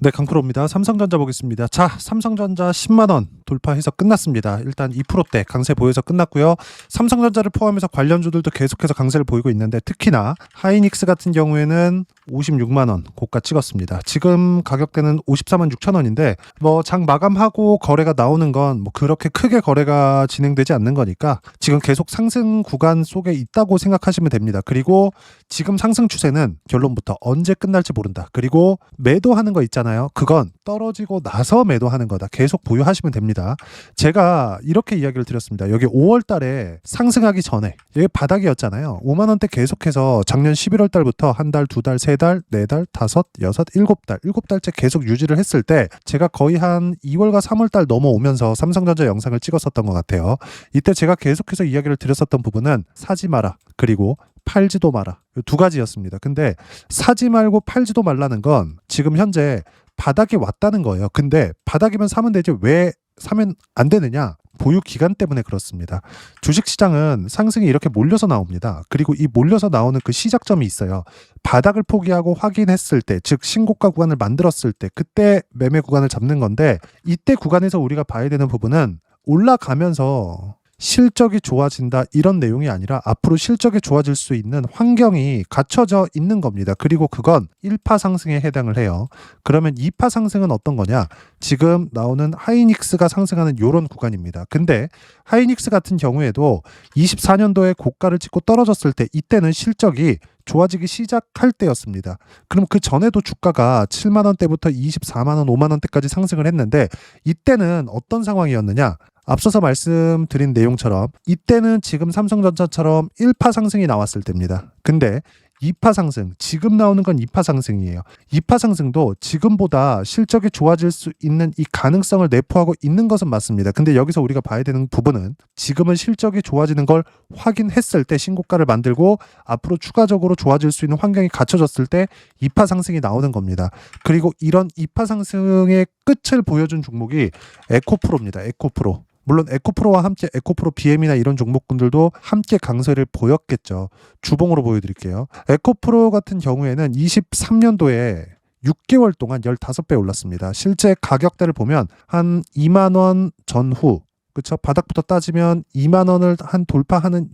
네, 강프로입니다. 삼성전자 보겠습니다. 자, 삼성전자 10만 원 돌파해서 끝났습니다. 일단 2%대 강세 보여서 끝났고요. 삼성전자를 포함해서 관련주들도 계속해서 강세를 보이고 있는데 특히나 하이닉스 같은 경우에는 56만 원 고가 찍었습니다. 지금 가격대는 54만 6천 원인데 장 마감하고 거래가 나오는 건 그렇게 크게 거래가 진행되지 않는 거니까 지금 계속 상승 구간 속에 있다고 생각하시면 됩니다. 그리고 지금 상승 추세는 결론부터 언제 끝날지 모른다. 그리고 매도하는 거 있잖아요. 그건 떨어지고 나서 매도하는 거다. 계속 보유하시면 됩니다. 제가 이렇게 이야기를 드렸습니다. 여기 5월 달에 상승하기 전에 여기 바닥이었잖아요. 5만 원대 계속해서 작년 11월 달부터 한 달, 두 달, 세 달, 네 달, 다섯, 여섯, 일곱 달, 일곱 달째 계속 유지를 했을 때 제가 거의 한 2월과 3월 달 넘어오면서 삼성전자 영상을 찍었었던 것 같아요. 이때 제가 계속해서 이야기를 드렸었던 부분은 사지 마라. 그리고 팔지도 마라. 두 가지였습니다. 근데 사지 말고 팔지도 말라는 건 지금 현재 바닥이 왔다는 거예요. 근데 바닥이면 사면 되지 왜 사면 안 되느냐? 보유 기간 때문에 그렇습니다. 주식시장은 상승이 이렇게 몰려서 나옵니다. 그리고 이 몰려서 나오는 그 시작점이 있어요. 바닥을 포기하고 확인했을 때, 즉 신고가 구간을 만들었을 때 그때 매매 구간을 잡는 건데 이때 구간에서 우리가 봐야 되는 부분은 올라가면서 실적이 좋아진다 이런 내용이 아니라 앞으로 실적이 좋아질 수 있는 환경이 갖춰져 있는 겁니다. 그리고 그건 1파 상승에 해당을 해요. 그러면 2파 상승은 어떤 거냐? 지금 나오는 하이닉스가 상승하는 이런 구간입니다. 근데 하이닉스 같은 경우에도 24년도에 고가를 찍고 떨어졌을 때 이때는 실적이 좋아지기 시작할 때였습니다. 그럼 그 전에도 주가가 7만 원대부터 24만 원, 5만 원대까지 상승을 했는데 이때는 어떤 상황이었느냐? 앞서서 말씀드린 내용처럼 이때는 지금 삼성전자처럼 1파 상승이 나왔을 때입니다. 근데 2파 상승, 지금 나오는 건 2파 상승이에요. 2파 상승도 지금보다 실적이 좋아질 수 있는 이 가능성을 내포하고 있는 것은 맞습니다. 근데 여기서 우리가 봐야 되는 부분은 지금은 실적이 좋아지는 걸 확인했을 때 신고가를 만들고 앞으로 추가적으로 좋아질 수 있는 환경이 갖춰졌을 때 2파 상승이 나오는 겁니다. 그리고 이런 2파 상승의 끝을 보여준 종목이 에코프로입니다. 에코프로. 물론 에코프로와 함께 에코프로 BM이나 이런 종목군들도 함께 강세를 보였겠죠. 주봉으로 보여드릴게요. 에코프로 같은 경우에는 23년도에 6개월 동안 15배 올랐습니다. 실제 가격대를 보면 한 2만 원 전후, 그쵸? 바닥부터 따지면 2만 원을 한 돌파하는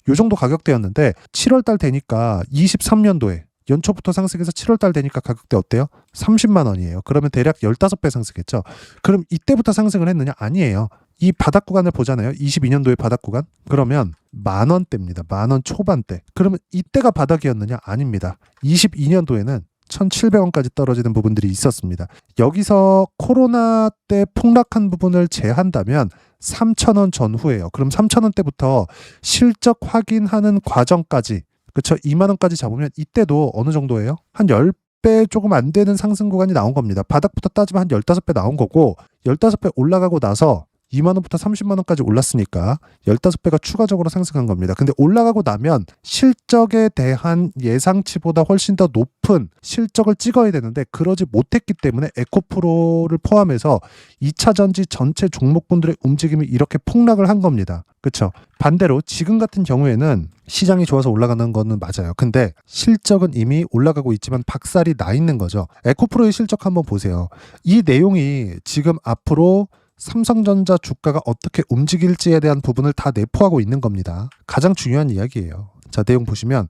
요 정도 가격대였는데 7월 달 되니까 23년도에 연초부터 상승해서 7월 달 되니까 가격대 어때요? 30만 원이에요. 그러면 대략 15배 상승했죠. 그럼 이때부터 상승을 했느냐? 아니에요. 이 바닥 구간을 보잖아요. 22년도의 바닥 구간. 그러면 만 원대입니다. 만 원 초반대. 그러면 이때가 바닥이었느냐? 아닙니다. 22년도에는 1,700원까지 떨어지는 부분들이 있었습니다. 여기서 코로나 때 폭락한 부분을 제한다면 3,000원 전후예요. 그럼 3,000원대부터 실적 확인하는 과정까지 그쵸? 2만 원까지 잡으면 이때도 어느 정도예요? 한 10배 조금 안 되는 상승 구간이 나온 겁니다. 바닥부터 따지면 한 15배 나온 거고 15배 올라가고 나서 2만 원부터 30만 원까지 올랐으니까 15배가 추가적으로 상승한 겁니다. 근데 올라가고 나면 실적에 대한 예상치보다 훨씬 더 높은 실적을 찍어야 되는데 그러지 못했기 때문에 에코프로를 포함해서 2차 전지 전체 종목군들의 움직임이 이렇게 폭락을 한 겁니다. 그렇죠? 반대로 지금 같은 경우에는 시장이 좋아서 올라가는 거는 맞아요. 근데 실적은 이미 올라가고 있지만 박살이 나 있는 거죠. 에코프로의 실적 한번 보세요. 이 내용이 지금 앞으로 삼성전자 주가가 어떻게 움직일지에 대한 부분을 다 내포하고 있는 겁니다. 가장 중요한 이야기예요. 자, 내용 보시면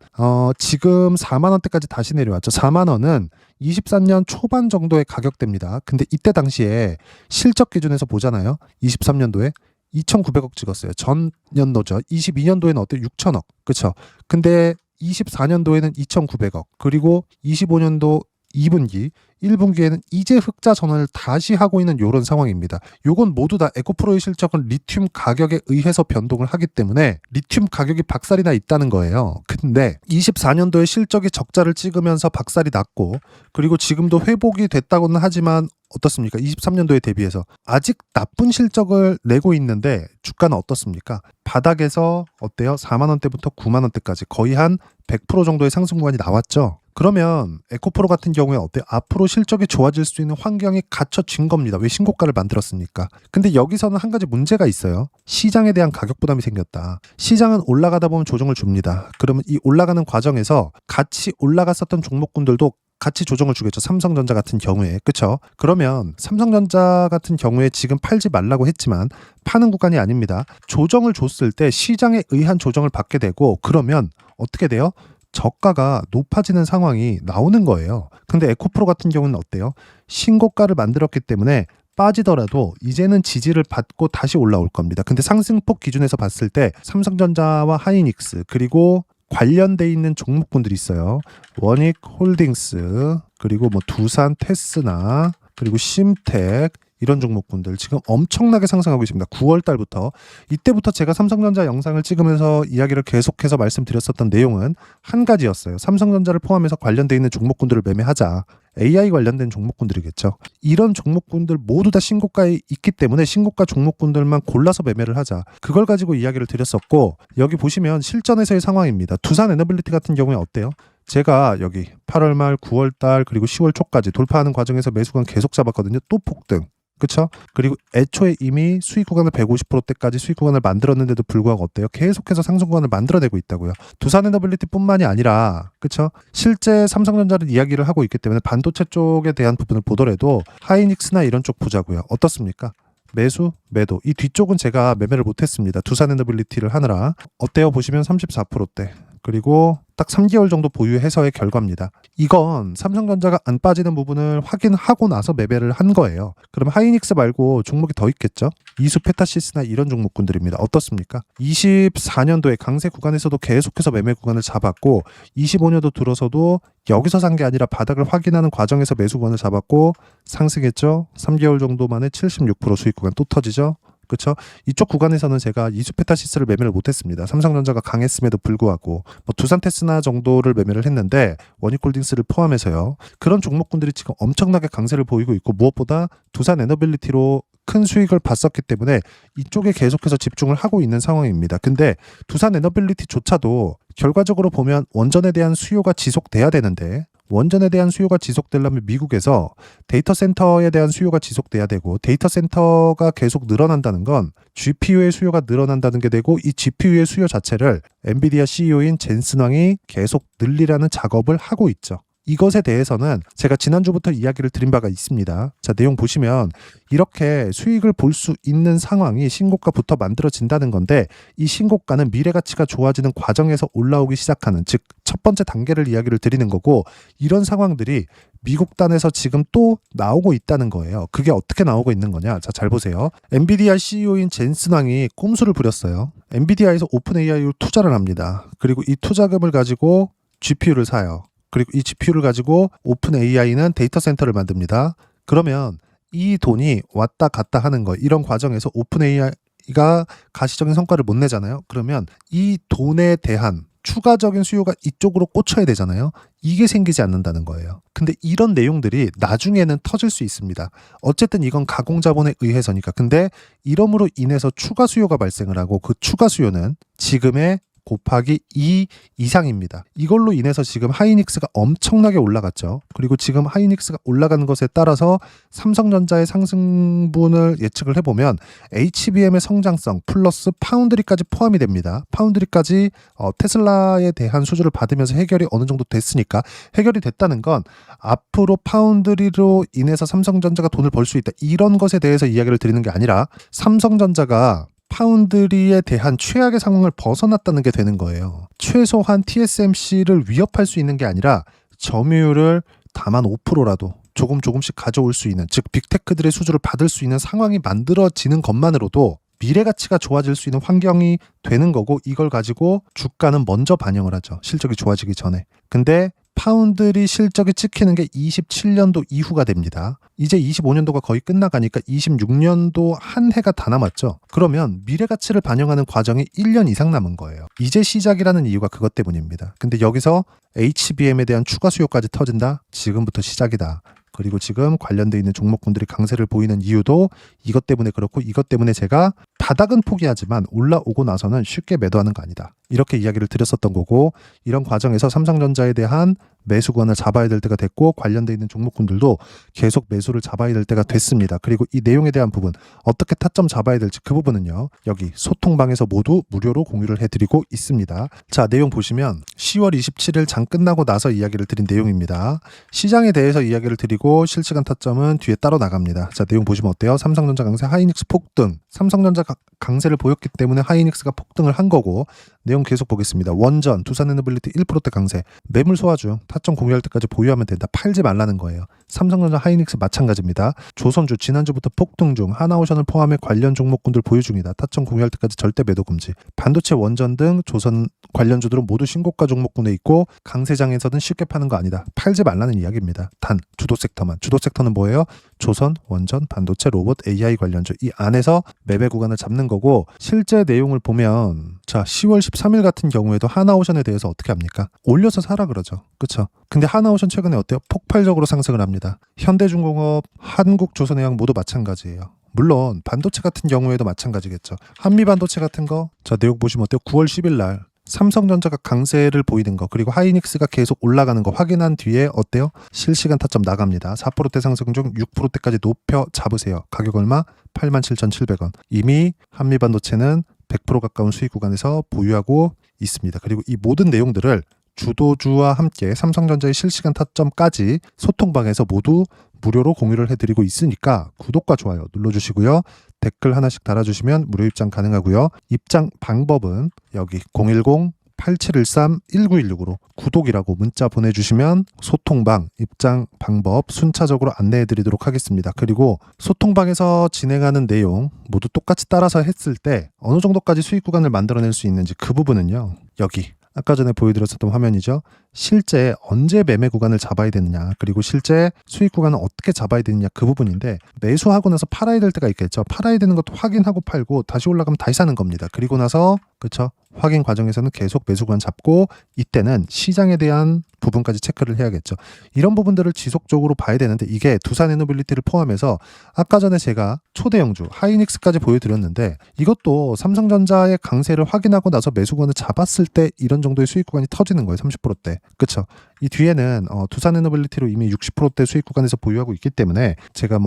지금 4만 원대까지 다시 내려왔죠. 4만 원은 23년 초반 정도의 가격대입니다. 근데 이때 당시에 실적 기준에서 보잖아요. 23년도에 2,900억 찍었어요. 전 연도죠. 22년도에는 어때요? 6천억. 그렇죠? 근데 24년도에는 2,900억. 그리고 25년도 2분기, 1분기에는 이제 흑자 전환을 다시 하고 있는 이런 상황입니다. 요건 모두 다 에코프로의 실적은 리튬 가격에 의해서 변동을 하기 때문에 리튬 가격이 박살이 나 있다는 거예요. 근데 24년도에 실적이 적자를 찍으면서 박살이 났고 그리고 지금도 회복이 됐다고는 하지만 어떻습니까? 23년도에 대비해서 아직 나쁜 실적을 내고 있는데 주가는 어떻습니까? 바닥에서 어때요? 4만 원대부터 9만 원대까지 거의 한 100% 정도의 상승 구간이 나왔죠. 그러면 에코프로 같은 경우에 어때요? 앞으로 실적이 좋아질 수 있는 환경이 갖춰진 겁니다. 왜 신고가를 만들었습니까? 근데 여기서는 한 가지 문제가 있어요. 시장에 대한 가격 부담이 생겼다. 시장은 올라가다 보면 조정을 줍니다. 그러면 이 올라가는 과정에서 같이 올라갔었던 종목군들도 같이 조정을 주겠죠. 삼성전자 같은 경우에. 그쵸? 그러면 삼성전자 같은 경우에 지금 팔지 말라고 했지만 파는 구간이 아닙니다. 조정을 줬을 때 시장에 의한 조정을 받게 되고 그러면 어떻게 돼요? 저가가 높아지는 상황이 나오는 거예요. 근데 에코프로 같은 경우는 어때요? 신고가를 만들었기 때문에 빠지더라도 이제는 지지를 받고 다시 올라올 겁니다. 근데 상승폭 기준에서 봤을 때 삼성전자와 하이닉스 그리고 관련돼 있는 종목군들이 있어요. 원익홀딩스 그리고 뭐 두산 테스나 그리고 심텍 이런 종목군들 지금 엄청나게 상승하고 있습니다. 9월 달부터 이때부터 제가 삼성전자 영상을 찍으면서 이야기를 계속해서 말씀드렸었던 내용은 한 가지였어요. 삼성전자를 포함해서 관련돼 있는 종목군들을 매매하자. AI 관련된 종목군들이겠죠. 이런 종목군들 모두 다 신고가에 있기 때문에 신고가 종목군들만 골라서 매매를 하자. 그걸 가지고 이야기를 드렸었고 여기 보시면 실전에서의 상황입니다. 두산 에너빌리티 같은 경우에 어때요? 제가 여기 8월 말 9월 달 그리고 10월 초까지 돌파하는 과정에서 매수관 계속 잡았거든요. 또 폭등. 그쵸? 그리고 애초에 이미 수익 구간을 150%대까지 수익 구간을 만들었는데도 불구하고 어때요? 계속해서 상승 구간을 만들어내고 있다고요. 두산에너빌리티뿐만이 아니라 그쵸? 실제 삼성전자를 이야기를 하고 있기 때문에 반도체 쪽에 대한 부분을 보더라도 하이닉스나 이런 쪽 보자고요. 어떻습니까? 매수, 매도. 이 뒤쪽은 제가 매매를 못했습니다. 두산에너빌리티를 하느라. 어때요? 보시면 34%대. 그리고 딱 3개월 정도 보유해서의 결과입니다. 이건 삼성전자가 안 빠지는 부분을 확인하고 나서 매매를 한 거예요. 그럼 하이닉스 말고 종목이 더 있겠죠? 이수 페타시스나 이런 종목군들입니다. 어떻습니까? 24년도에 강세 구간에서도 계속해서 매매 구간을 잡았고 25년도 들어서도 여기서 산 게 아니라 바닥을 확인하는 과정에서 매수 구간을 잡았고 상승했죠? 3개월 정도 만에 76% 수익 구간 또 터지죠? 그렇죠? 이쪽 구간에서는 제가 이수페타시스를 매매를 못했습니다. 삼성전자가 강했음에도 불구하고 뭐 두산테스나 정도를 매매를 했는데 원익홀딩스를 포함해서요. 그런 종목군들이 지금 엄청나게 강세를 보이고 있고 무엇보다 두산에너빌리티로 큰 수익을 봤었기 때문에 이쪽에 계속해서 집중을 하고 있는 상황입니다. 근데 두산에너빌리티조차도 결과적으로 보면 원전에 대한 수요가 지속돼야 되는데 원전에 대한 수요가 지속되려면 미국에서 데이터 센터에 대한 수요가 지속돼야 되고 데이터 센터가 계속 늘어난다는 건 GPU의 수요가 늘어난다는 게 되고 이 GPU의 수요 자체를 엔비디아 CEO인 젠슨 왕이 계속 늘리라는 작업을 하고 있죠. 이것에 대해서는 제가 지난주부터 이야기를 드린 바가 있습니다. 자, 내용 보시면 이렇게 수익을 볼 수 있는 상황이 신고가부터 만들어진다는 건데 이 신고가는 미래 가치가 좋아지는 과정에서 올라오기 시작하는 즉 첫 번째 단계를 이야기를 드리는 거고 이런 상황들이 미국 단에서 지금 또 나오고 있다는 거예요. 그게 어떻게 나오고 있는 거냐? 자, 잘 보세요. 엔비디아 CEO인 젠슨 왕이 꼼수를 부렸어요. 엔비디아에서 오픈 AI로 투자를 합니다. 그리고 이 투자금을 가지고 GPU를 사요. 그리고 이 GPU를 가지고 오픈 AI는 데이터 센터를 만듭니다. 그러면 이 돈이 왔다 갔다 하는 거 이런 과정에서 오픈 AI가 가시적인 성과를 못 내잖아요. 그러면 이 돈에 대한 추가적인 수요가 이쪽으로 꽂혀야 되잖아요. 이게 생기지 않는다는 거예요. 근데 이런 내용들이 나중에는 터질 수 있습니다. 어쨌든 이건 가공자본에 의해서니까. 근데 이러므로 인해서 추가 수요가 발생을 하고 그 추가 수요는 지금의 곱하기 2 이상입니다. 이걸로 인해서 지금 하이닉스가 엄청나게 올라갔죠. 그리고 지금 하이닉스가 올라가는 것에 따라서 삼성전자의 상승분을 예측을 해보면 HBM의 성장성 플러스 파운드리까지 포함이 됩니다. 파운드리까지 테슬라에 대한 수주를 받으면서 해결이 어느 정도 됐으니까 해결이 됐다는 건 앞으로 파운드리로 인해서 삼성전자가 돈을 벌 수 있다. 이런 것에 대해서 이야기를 드리는 게 아니라 삼성전자가 파운드리에 대한 최악의 상황을 벗어났다는 게 되는 거예요. 최소한 TSMC를 위협할 수 있는 게 아니라 점유율을 다만 5%라도 조금씩 가져올 수 있는 즉 빅테크들의 수주를 받을 수 있는 상황이 만들어지는 것만으로도 미래 가치가 좋아질 수 있는 환경이 되는 거고 이걸 가지고 주가는 먼저 반영을 하죠. 실적이 좋아지기 전에. 근데 파운드리 실적이 찍히는 게 27년도 이후가 됩니다. 이제 25년도가 거의 끝나가니까 26년도 한 해가 다 남았죠. 그러면 미래 가치를 반영하는 과정이 1년 이상 남은 거예요. 이제 시작이라는 이유가 그것 때문입니다. 근데 여기서 HBM에 대한 추가 수요까지 터진다? 지금부터 시작이다. 그리고 지금 관련돼 있는 종목군들이 강세를 보이는 이유도 이것 때문에 그렇고 이것 때문에 제가 바닥은 포기하지만 올라오고 나서는 쉽게 매도하는 거 아니다. 이렇게 이야기를 드렸었던 거고, 이런 과정에서 삼성전자에 대한 매수권을 잡아야 될 때가 됐고 관련돼 있는 종목군들도 계속 매수를 잡아야 될 때가 됐습니다. 그리고 이 내용에 대한 부분 어떻게 타점 잡아야 될지 그 부분은요, 여기 소통방에서 모두 무료로 공유를 해드리고 있습니다. 자, 내용 보시면 10월 27일 장 끝나고 나서 이야기를 드린 내용입니다. 시장에 대해서 이야기를 드리고 실시간 타점은 뒤에 따로 나갑니다. 자, 내용 보시면 어때요? 삼성전자 강세, 하이닉스 폭등. 삼성전자 강세를 보였기 때문에 하이닉스가 폭등을 한 거고, 내용 계속 보겠습니다. 원전, 두산에너빌리티 1%대 강세, 매물 소화 중 타점 공유할 때까지 보유하면 된다. 팔지 말라는 거예요. 삼성전자, 하이닉스 마찬가지입니다. 조선주 지난주부터 폭등 중, 하나오션을 포함해 관련 종목군들 보유 중이다. 타점 공유할 때까지 절대 매도 금지. 반도체, 원전 등 조선 관련주들은 모두 신고가 종목군에 있고 강세장에서는 쉽게 파는 거 아니다. 팔지 말라는 이야기입니다. 단 주도 섹터만. 주도 섹터는 뭐예요? 조선, 원전, 반도체, 로봇, AI 관련주, 이 안에서 매매 구간을 잡는 거고, 실제 내용을 보면 자, 10월 13일 같은 경우에도 하나오션에 대해서 어떻게 합니까? 올려서 사라 그러죠. 그렇죠? 근데 하나오션 최근에 어때요? 폭발적으로 상승을 합니다. 현대중공업, 한국조선해양 모두 마찬가지예요. 물론 반도체 같은 경우에도 마찬가지겠죠. 한미반도체 같은 거, 자, 내용 보시면 어때요? 9월 10일 날 삼성전자가 강세를 보이는 거, 그리고 하이닉스가 계속 올라가는 거 확인한 뒤에 어때요? 실시간 타점 나갑니다. 4%대 상승 중 6%대까지 높여 잡으세요. 가격 얼마? 87,700원. 이미 한미반도체는 100% 가까운 수익 구간에서 보유하고 있습니다. 그리고 이 모든 내용들을 주도주와 함께 삼성전자의 실시간 타점까지 소통방에서 모두 무료로 공유를 해드리고 있으니까 구독과 좋아요 눌러주시고요. 댓글 하나씩 달아주시면 무료 입장 가능하고요. 입장 방법은 여기 010-8713-1916으로 구독이라고 문자 보내주시면 소통방 입장 방법 순차적으로 안내해드리도록 하겠습니다. 그리고 소통방에서 진행하는 내용 모두 똑같이 따라서 했을 때 어느 정도까지 수익 구간을 만들어낼 수 있는지 그 부분은요, 여기 아까 전에 보여드렸었던 화면이죠. 실제 언제 매매 구간을 잡아야 되느냐, 그리고 실제 수익 구간을 어떻게 잡아야 되느냐, 그 부분인데, 매수하고 나서 팔아야 될 때가 있겠죠. 팔아야 되는 것도 확인하고 팔고 다시 올라가면 다시 사는 겁니다. 그리고 나서 그렇죠, 확인 과정에서는 계속 매수 구간 잡고, 이때는 시장에 대한 부분까지 체크를 해야겠죠. 이런 부분들을 지속적으로 봐야 되는데, 이게 두산에너빌리티를 포함해서 아까 전에 제가 초대형주 하이닉스까지 보여드렸는데, 이것도 삼성전자의 강세를 확인하고 나서 매수 구간을 잡았을 때 이런 정도의 수익 구간이 터지는 거예요. 30%대. 그렇죠. 이 뒤에는 두산에너빌리티로 이미 60%대 수익 구간에서 보유하고 있기 때문에 제가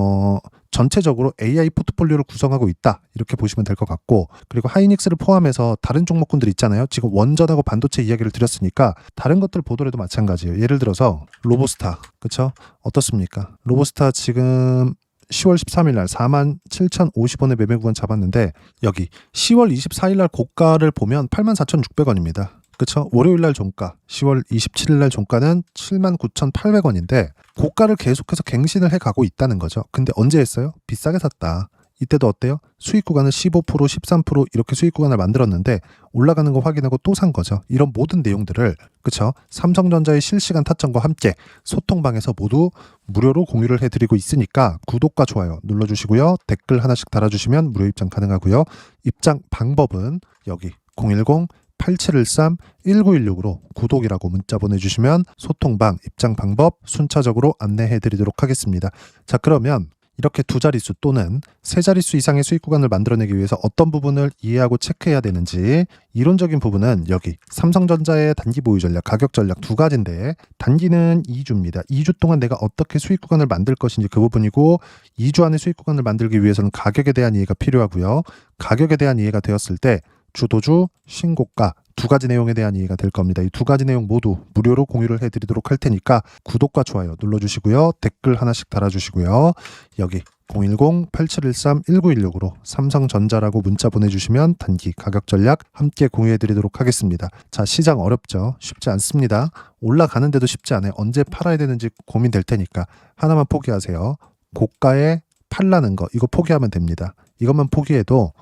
전체적으로 AI 포트폴리오를 구성하고 있다, 이렇게 보시면 될 것 같고, 그리고 하이닉스를 포함해서 다른 종목군들 있잖아요. 지금 원전하고 반도체 이야기를 드렸으니까 다른 것들 보더라도 마찬가지예요. 예를 들어서 로보스타, 그렇죠? 어떻습니까? 로보스타 지금 10월 13일 날 47,050원의 매매 구간 잡았는데, 여기 10월 24일 날 고가를 보면 84,600원입니다. 그렇죠? 월요일 날 종가, 10월 27일 날 종가는 79,800원인데 고가를 계속해서 갱신을 해가고 있다는 거죠. 근데 언제 했어요? 비싸게 샀다. 이때도 어때요? 수익 구간을 15%, 13% 이렇게 수익 구간을 만들었는데 올라가는 거 확인하고 또 산 거죠. 이런 모든 내용들을, 그렇죠? 삼성전자의 실시간 타점과 함께 소통방에서 모두 무료로 공유를 해드리고 있으니까 구독과 좋아요 눌러주시고요. 댓글 하나씩 달아주시면 무료 입장 가능하고요. 입장 방법은 여기 010-8713-1916으로 구독이라고 문자 보내주시면 소통방 입장 방법 순차적으로 안내해드리도록 하겠습니다. 자, 그러면 이렇게 두 자릿수 또는 세 자릿수 이상의 수익 구간을 만들어내기 위해서 어떤 부분을 이해하고 체크해야 되는지, 이론적인 부분은 여기 삼성전자의 단기 보유 전략, 가격 전략 두 가지인데, 단기는 2주입니다. 2주 동안 내가 어떻게 수익 구간을 만들 것인지 그 부분이고, 2주 안에 수익 구간을 만들기 위해서는 가격에 대한 이해가 필요하고요. 가격에 대한 이해가 되었을 때 주도주, 신고가 두 가지 내용에 대한 이해가 될 겁니다. 이 두 가지 내용 모두 무료로 공유를 해드리도록 할 테니까 구독과 좋아요 눌러주시고요. 댓글 하나씩 달아주시고요. 여기 010-8713-1916으로 삼성전자라고 문자 보내주시면 단기 가격 전략 함께 공유해드리도록 하겠습니다. 자, 시장 어렵죠? 쉽지 않습니다. 올라가는데도 쉽지 않아요. 언제 팔아야 되는지 고민될 테니까 하나만 포기하세요. 고가에 팔라는 거, 이거 포기하면 됩니다. 이것만 포기해도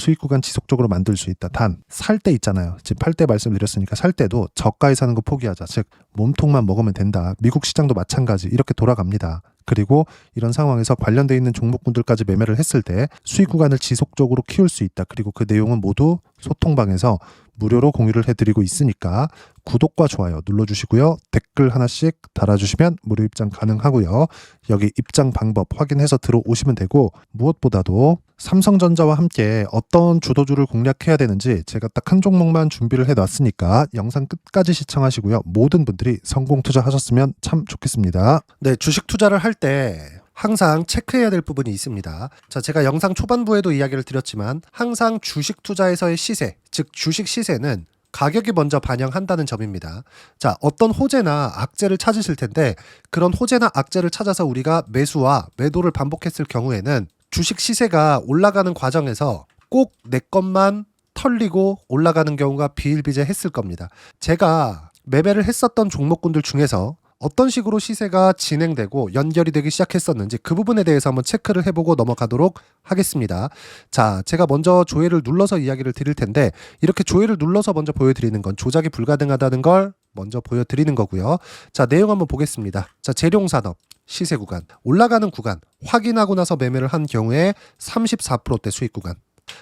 수익 구간 지속적으로 만들 수 있다. 단 살 때 있잖아요. 지금 팔 때 말씀드렸으니까 살 때도 저가에 사는 거 포기하자. 즉 몸통만 먹으면 된다. 미국 시장도 마찬가지 이렇게 돌아갑니다. 그리고 이런 상황에서 관련돼 있는 종목군들까지 매매를 했을 때 수익 구간을 지속적으로 키울 수 있다. 그리고 그 내용은 모두 소통방에서 무료로 공유를 해드리고 있으니까 구독과 좋아요 눌러주시고요. 댓글 하나씩 달아주시면 무료 입장 가능하고요. 여기 입장 방법 확인해서 들어오시면 되고, 무엇보다도 삼성전자와 함께 어떤 주도주를 공략해야 되는지 제가 딱 한 종목만 준비를 해놨으니까 영상 끝까지 시청하시고요. 모든 분들이 성공 투자하셨으면 참 좋겠습니다. 네, 주식 투자를 할 때 항상 체크해야 될 부분이 있습니다. 자, 제가 영상 초반부에도 이야기를 드렸지만 항상 주식 투자에서의 시세, 즉 주식 시세는 가격이 먼저 반영한다는 점입니다. 자, 어떤 호재나 악재를 찾으실 텐데 그런 호재나 악재를 찾아서 우리가 매수와 매도를 반복했을 경우에는 주식 시세가 올라가는 과정에서 꼭 내 것만 털리고 올라가는 경우가 비일비재했을 겁니다. 제가 매매를 했었던 종목군들 중에서 어떤 식으로 시세가 진행되고 연결이 되기 시작했었는지 그 부분에 대해서 한번 체크를 해보고 넘어가도록 하겠습니다. 자, 제가 먼저 조회를 눌러서 이야기를 드릴 텐데 이렇게 조회를 눌러서 먼저 보여드리는 건 조작이 불가능하다는 걸 먼저 보여드리는 거고요. 자, 내용 한번 보겠습니다. 자, 재룡산업 시세 구간, 올라가는 구간 확인하고 나서 매매를 한 경우에 34%대 수익 구간.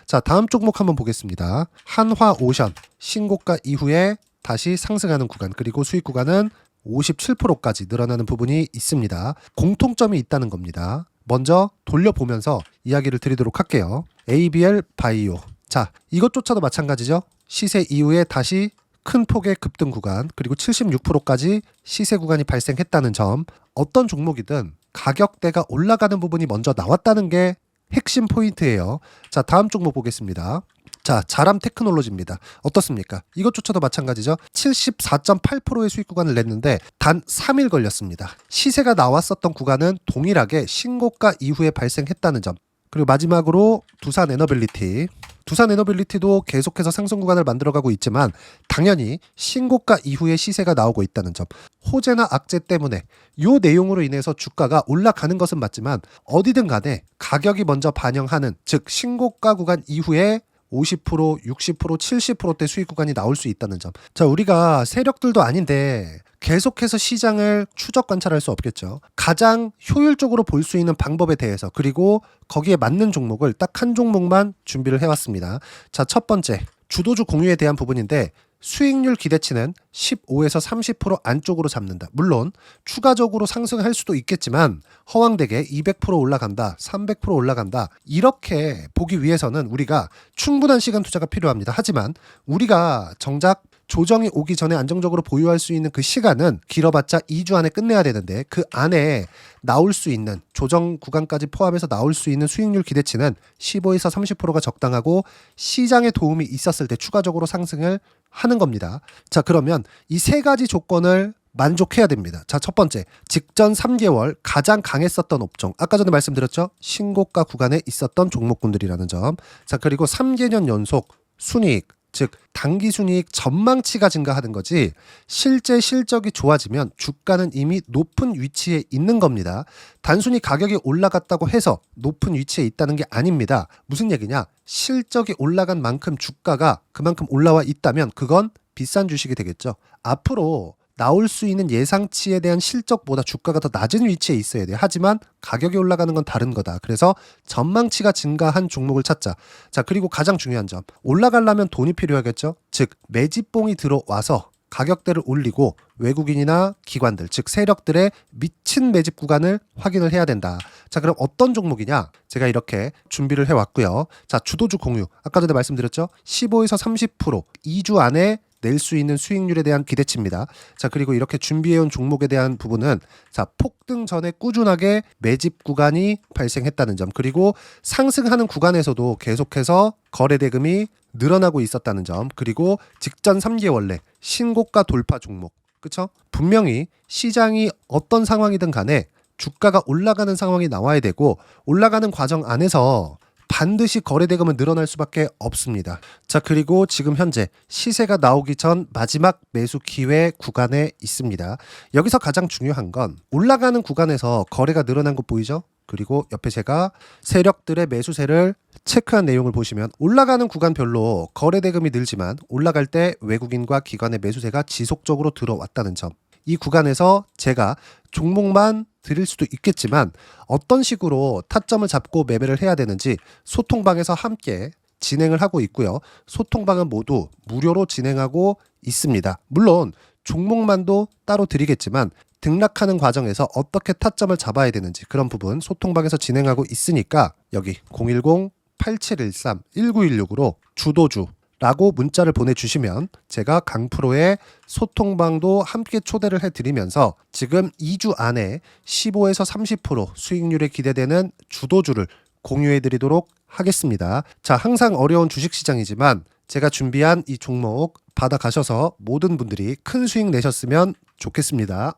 자, 다음 종목 한번 보겠습니다. 한화오션 신고가 이후에 다시 상승하는 구간, 그리고 수익 구간은 57%까지 늘어나는 부분이 있습니다. 공통점이 있다는 겁니다. 먼저 돌려보면서 이야기를 드리도록 할게요. ABL 바이오. 자, 이것조차도 마찬가지죠. 시세 이후에 다시 큰 폭의 급등 구간, 그리고 76%까지 시세 구간이 발생했다는 점. 어떤 종목이든 가격대가 올라가는 부분이 먼저 나왔다는 게 핵심 포인트예요. 자, 다음 종목 보겠습니다. 자, 자람 테크놀로지입니다. 어떻습니까? 이것조차도 마찬가지죠. 74.8%의 수익 구간을 냈는데 단 3일 걸렸습니다. 시세가 나왔었던 구간은 동일하게 신고가 이후에 발생했다는 점. 그리고 마지막으로 두산 에너빌리티. 두산 에너빌리티도 계속해서 상승 구간을 만들어가고 있지만 당연히 신고가 이후에 시세가 나오고 있다는 점. 호재나 악재 때문에 이 내용으로 인해서 주가가 올라가는 것은 맞지만 어디든 간에 가격이 먼저 반영하는, 즉 신고가 구간 이후에 50%, 60%, 70%대 수익 구간이 나올 수 있다는 점. 자, 우리가 세력들도 아닌데 계속해서 시장을 추적 관찰할 수 없겠죠. 가장 효율적으로 볼 수 있는 방법에 대해서, 그리고 거기에 맞는 종목을 딱 한 종목만 준비를 해왔습니다. 자, 첫 번째 주도주 공유에 대한 부분인데 수익률 기대치는 15에서 30% 안쪽으로 잡는다. 물론 추가적으로 상승할 수도 있겠지만 허황되게 200% 올라간다, 300% 올라간다, 이렇게 보기 위해서는 우리가 충분한 시간 투자가 필요합니다. 하지만 우리가 정작 조정이 오기 전에 안정적으로 보유할 수 있는 그 시간은 길어봤자 2주 안에 끝내야 되는데 그 안에 나올 수 있는 조정 구간까지 포함해서 나올 수 있는 수익률 기대치는 15에서 30%가 적당하고 시장에 도움이 있었을 때 추가적으로 상승을 하는 겁니다. 자, 그러면 이 세 가지 조건을 만족해야 됩니다. 자, 첫 번째, 직전 3개월 가장 강했었던 업종. 아까 전에 말씀드렸죠? 신고가 구간에 있었던 종목군들이라는 점. 자, 그리고 3개년 연속 순이익, 즉 단기 순이익 전망치가 증가하는 거지 실제 실적이 좋아지면 주가는 이미 높은 위치에 있는 겁니다. 단순히 가격이 올라갔다고 해서 높은 위치에 있다는 게 아닙니다. 무슨 얘기냐? 실적이 올라간 만큼 주가가 그만큼 올라와 있다면 그건 비싼 주식이 되겠죠. 앞으로 나올 수 있는 예상치에 대한 실적보다 주가가 더 낮은 위치에 있어야 돼요. 하지만 가격이 올라가는 건 다른 거다. 그래서 전망치가 증가한 종목을 찾자. 자, 그리고 가장 중요한 점. 올라가려면 돈이 필요하겠죠. 즉 매집봉이 들어와서 가격대를 올리고 외국인이나 기관들, 즉 세력들의 미친 매집 구간을 확인을 해야 된다. 자, 그럼 어떤 종목이냐? 제가 이렇게 준비를 해왔고요. 자, 주도주 공유. 아까 전에 말씀드렸죠. 15에서 30% 2주 안에 낼 수 있는 수익률에 대한 기대치입니다. 자, 그리고 이렇게 준비해온 종목에 대한 부분은 자, 폭등 전에 꾸준하게 매집 구간이 발생했다는 점, 그리고 상승하는 구간에서도 계속해서 거래 대금이 늘어나고 있었다는 점, 그리고 직전 3개월 내 신고가 돌파 종목. 그쵸? 분명히 시장이 어떤 상황이든 간에 주가가 올라가는 상황이 나와야 되고 올라가는 과정 안에서 반드시 거래대금은 늘어날 수밖에 없습니다. 자, 그리고 지금 현재 시세가 나오기 전 마지막 매수 기회 구간에 있습니다. 여기서 가장 중요한 건 올라가는 구간에서 거래가 늘어난 거 보이죠? 그리고 옆에 제가 세력들의 매수세를 체크한 내용을 보시면 올라가는 구간별로 거래대금이 늘지만 올라갈 때 외국인과 기관의 매수세가 지속적으로 들어왔다는 점. 이 구간에서 제가 종목만 드릴 수도 있겠지만 어떤 식으로 타점을 잡고 매매를 해야 되는지 소통방에서 함께 진행을 하고 있고요. 소통방은 모두 무료로 진행하고 있습니다. 물론 종목만도 따로 드리겠지만 등락하는 과정에서 어떻게 타점을 잡아야 되는지 그런 부분 소통방에서 진행하고 있으니까 여기 010 8713-1916으로 주도주라고 문자를 보내주시면 제가 강프로의 소통방도 함께 초대를 해드리면서 지금 2주 안에 15에서 30% 수익률이 기대되는 주도주를 공유해드리도록 하겠습니다. 자, 항상 어려운 주식시장이지만 제가 준비한 이 종목 받아가셔서 모든 분들이 큰 수익 내셨으면 좋겠습니다.